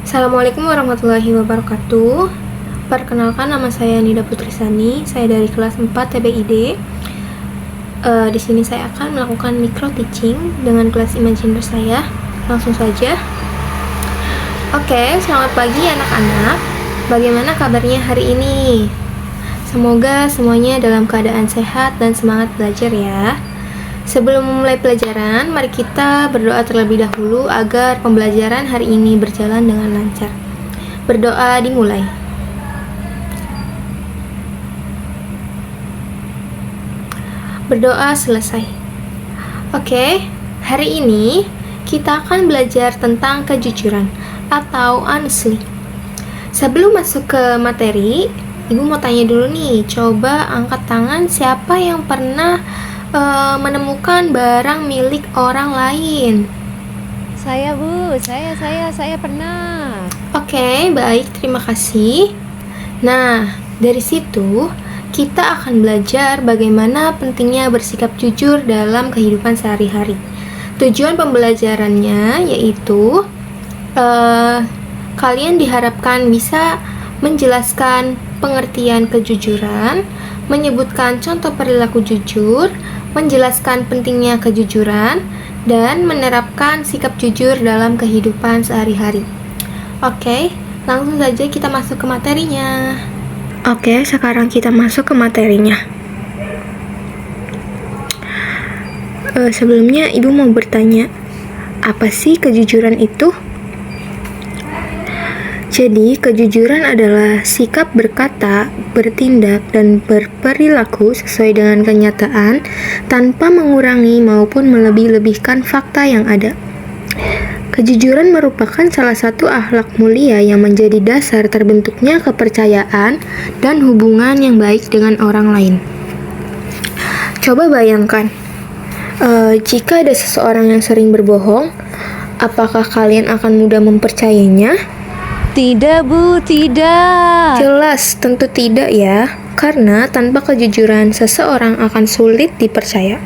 Assalamualaikum warahmatullahi wabarakatuh. Perkenalkan, nama saya Nida Putrisani. Saya dari kelas 4 TBID. Di sini saya akan melakukan micro teaching dengan kelas imajiner saya. Langsung saja. Oke, selamat pagi anak-anak. Bagaimana kabarnya hari ini? Semoga semuanya dalam keadaan sehat dan semangat belajar ya. Sebelum memulai pelajaran, mari kita berdoa terlebih dahulu agar pembelajaran hari ini berjalan dengan lancar. Berdoa dimulai. Berdoa selesai. Oke, hari ini kita akan belajar tentang kejujuran atau honestly. Sebelum masuk ke materi, Ibu mau tanya dulu nih, coba angkat tangan siapa yang pernah menemukan barang milik orang lain. Saya Bu, saya pernah. Oke, baik, terima kasih. Nah, dari situ kita akan belajar bagaimana pentingnya bersikap jujur dalam kehidupan sehari-hari. Tujuan pembelajarannya yaitu kalian diharapkan bisa menjelaskan pengertian kejujuran, menyebutkan contoh perilaku jujur, menjelaskan pentingnya kejujuran, dan menerapkan sikap jujur dalam kehidupan sehari-hari. Oke, langsung saja kita masuk ke materinya. Oke, sekarang kita masuk ke materinya. Sebelumnya, Ibu mau bertanya, apa sih kejujuran itu? Jadi, kejujuran adalah sikap berkata, bertindak, dan berperilaku sesuai dengan kenyataan tanpa mengurangi maupun melebih-lebihkan fakta yang ada. Kejujuran merupakan salah satu akhlak mulia yang menjadi dasar terbentuknya kepercayaan dan hubungan yang baik dengan orang lain. Coba bayangkan, jika ada seseorang yang sering berbohong, apakah kalian akan mudah mempercayainya? Tidak Bu, tidak. Jelas, tentu tidak ya, karena tanpa kejujuran seseorang akan sulit dipercaya.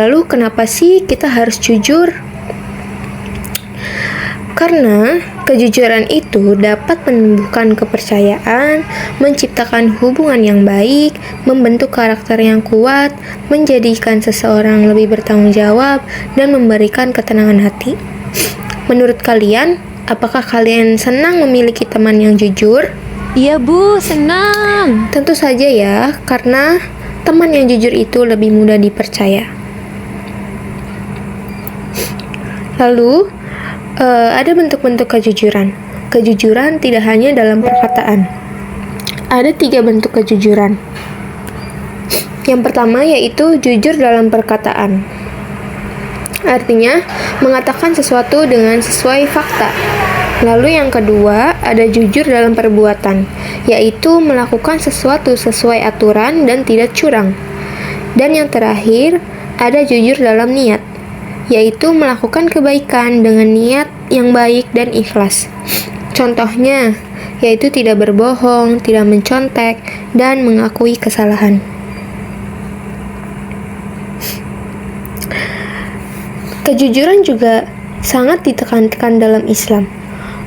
Lalu kenapa sih kita harus jujur? Karena kejujuran itu dapat menumbuhkan kepercayaan, menciptakan hubungan yang baik, membentuk karakter yang kuat, menjadikan seseorang lebih bertanggung jawab, dan memberikan ketenangan hati. Menurut kalian, apakah kalian senang memiliki teman yang jujur? Iya Bu, senang. Tentu saja ya, karena teman yang jujur itu lebih mudah dipercaya. Lalu, ada bentuk-bentuk kejujuran. Kejujuran tidak hanya dalam perkataan. Ada 3 bentuk kejujuran. Yang pertama yaitu jujur dalam perkataan. Artinya, mengatakan sesuatu dengan sesuai fakta. Lalu yang kedua, ada jujur dalam perbuatan, yaitu melakukan sesuatu sesuai aturan dan tidak curang. Dan yang terakhir, ada jujur dalam niat, yaitu melakukan kebaikan dengan niat yang baik dan ikhlas. Contohnya, yaitu tidak berbohong, tidak mencontek, dan mengakui kesalahan. Kejujuran juga sangat ditekankan dalam Islam.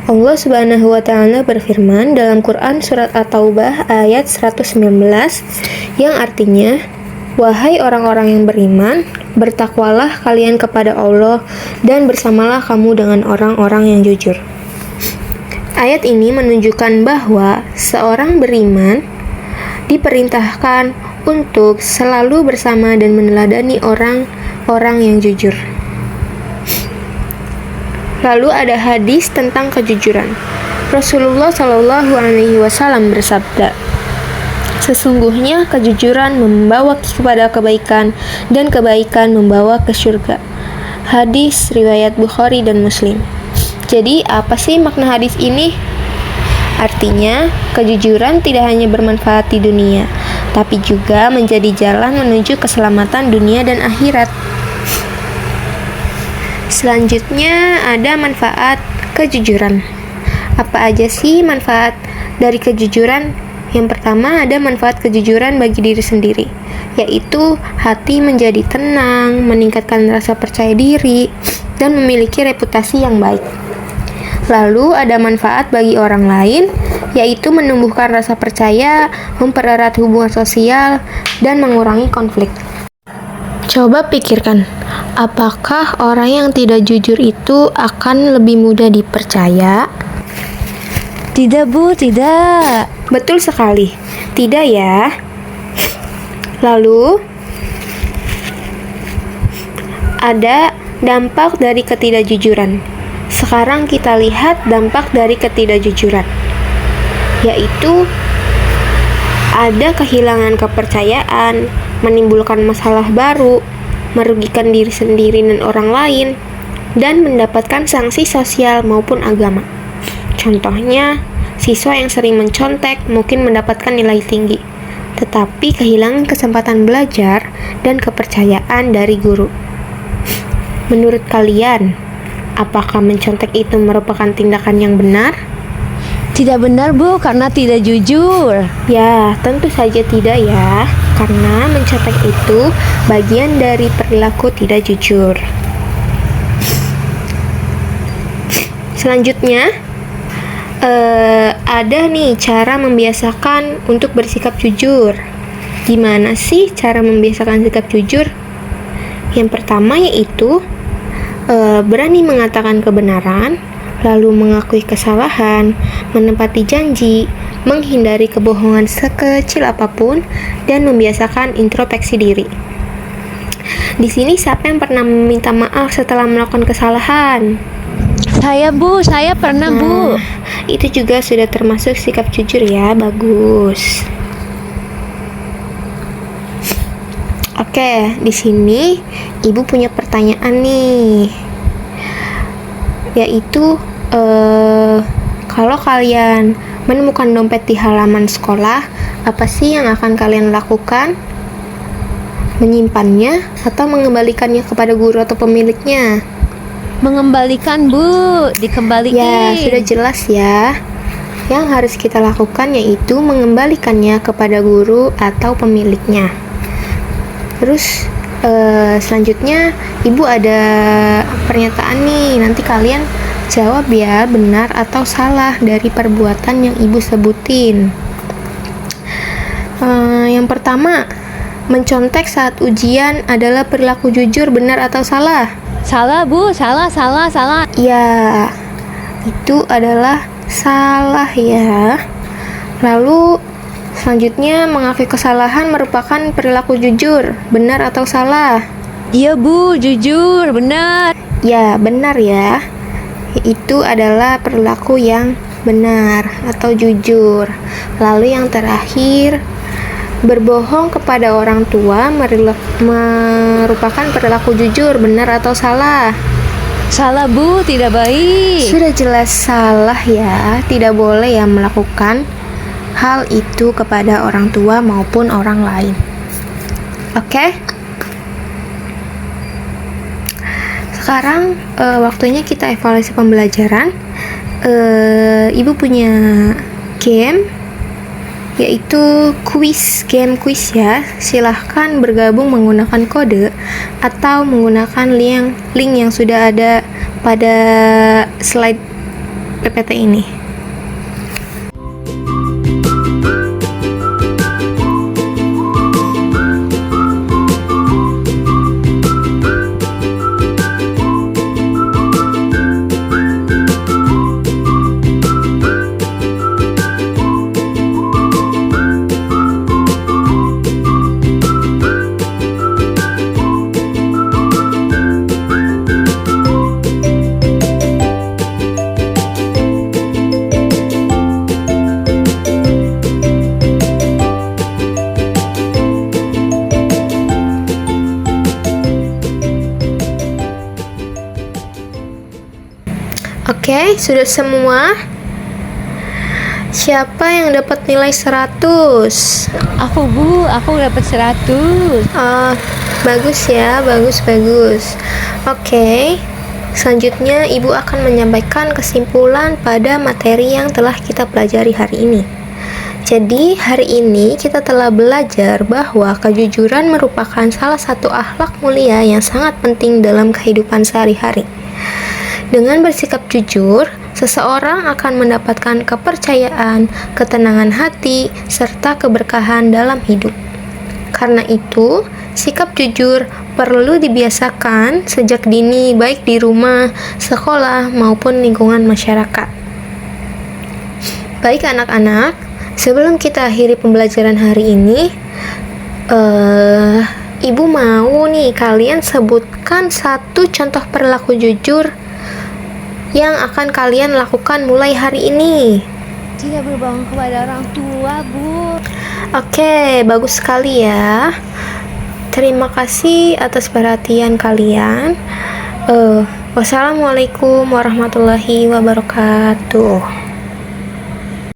Allah Subhanahu wa Ta'ala berfirman dalam Quran Surat At-Taubah ayat 119 yang artinya, wahai orang-orang yang beriman, bertakwalah kalian kepada Allah dan bersamalah kamu dengan orang-orang yang jujur. Ayat ini menunjukkan bahwa seorang beriman diperintahkan untuk selalu bersama dan meneladani orang-orang yang jujur. Lalu ada hadis tentang kejujuran. Rasulullah Shallallahu Alaihi Wasallam bersabda, sesungguhnya kejujuran membawa kepada kebaikan dan kebaikan membawa ke surga. Hadis riwayat Bukhari dan Muslim. Jadi apa sih makna hadis ini? Artinya, kejujuran tidak hanya bermanfaat di dunia, tapi juga menjadi jalan menuju keselamatan dunia dan akhirat. Selanjutnya ada manfaat kejujuran. Apa aja sih manfaat dari kejujuran? Yang pertama ada manfaat kejujuran bagi diri sendiri, yaitu hati menjadi tenang, meningkatkan rasa percaya diri, dan memiliki reputasi yang baik. Lalu ada manfaat bagi orang lain, yaitu menumbuhkan rasa percaya, mempererat hubungan sosial, dan mengurangi konflik. Coba pikirkan, apakah orang yang tidak jujur itu akan lebih mudah dipercaya? Tidak Bu, tidak. Betul sekali, tidak ya? Lalu, ada dampak dari ketidakjujuran. Sekarang kita lihat dampak dari ketidakjujuran, yaitu ada kehilangan kepercayaan, menimbulkan masalah baru, merugikan diri sendiri dan orang lain, dan mendapatkan sanksi sosial maupun agama. Contohnya, siswa yang sering mencontek mungkin mendapatkan nilai tinggi, tetapi kehilangan kesempatan belajar dan kepercayaan dari guru. Menurut kalian, apakah mencontek itu merupakan tindakan yang benar? Tidak benar Bu, karena tidak jujur. Ya, tentu saja tidak ya, karena mencontek itu bagian dari perilaku tidak jujur. Selanjutnya, ada nih cara membiasakan untuk bersikap jujur. Gimana sih cara membiasakan sikap jujur? Yang pertama yaitu berani mengatakan kebenaran, lalu mengakui kesalahan, menepati janji, menghindari kebohongan sekecil apapun, dan membiasakan introspeksi diri. Di sini siapa yang pernah meminta maaf setelah melakukan kesalahan? Saya Bu, saya pernah Bu. Itu juga sudah termasuk sikap jujur ya, bagus. Oke, di sini Ibu punya pertanyaan nih, yaitu kalau kalian menemukan dompet di halaman sekolah, apa sih yang akan kalian lakukan? Menyimpannya atau mengembalikannya kepada guru atau pemiliknya? Mengembalikan Bu, dikembalikan. Ya, sudah jelas ya. Yang harus kita lakukan yaitu mengembalikannya kepada guru atau pemiliknya. Terus selanjutnya Ibu ada pernyataan nih, nanti kalian jawab ya benar atau salah dari perbuatan yang Ibu sebutin. Yang pertama, mencontek saat ujian adalah perilaku jujur, benar atau salah? Salah Bu, salah. Ya, itu adalah salah ya. Lalu selanjutnya, mengakui kesalahan merupakan perilaku jujur, benar atau salah? Iya Bu, jujur, benar. Ya, benar ya. Itu adalah perilaku yang benar atau jujur. Lalu yang terakhir, berbohong kepada orang tua merupakan perilaku jujur, benar atau salah? Salah Bu, tidak baik. Sudah jelas salah ya, tidak boleh ya melakukan hal itu kepada orang tua maupun orang lain. Oke? Sekarang waktunya kita evaluasi pembelajaran. Ibu punya game, yaitu game quiz ya. Silahkan bergabung menggunakan kode atau menggunakan link yang sudah ada pada slide PPT ini. Oke, sudah semua? Siapa yang dapat nilai 100? Aku Bu, aku dapat 100. Oh, bagus ya, bagus. Oke, selanjutnya Ibu akan menyampaikan kesimpulan pada materi yang telah kita pelajari hari ini. Jadi, hari ini kita telah belajar bahwa kejujuran merupakan salah satu akhlak mulia yang sangat penting dalam kehidupan sehari-hari. Dengan bersikap jujur, seseorang akan mendapatkan kepercayaan, ketenangan hati, serta keberkahan dalam hidup. Karena itu, sikap jujur perlu dibiasakan sejak dini, baik di rumah, sekolah, maupun lingkungan masyarakat. Baik anak-anak, sebelum kita akhiri pembelajaran hari ini, Ibu mau nih kalian sebutkan satu contoh perilaku jujur yang akan kalian lakukan mulai hari ini. Tidak berbohong kepada orang tua, Bu. Oke, bagus sekali ya. Terima kasih atas perhatian kalian. Wassalamualaikum warahmatullahi wabarakatuh.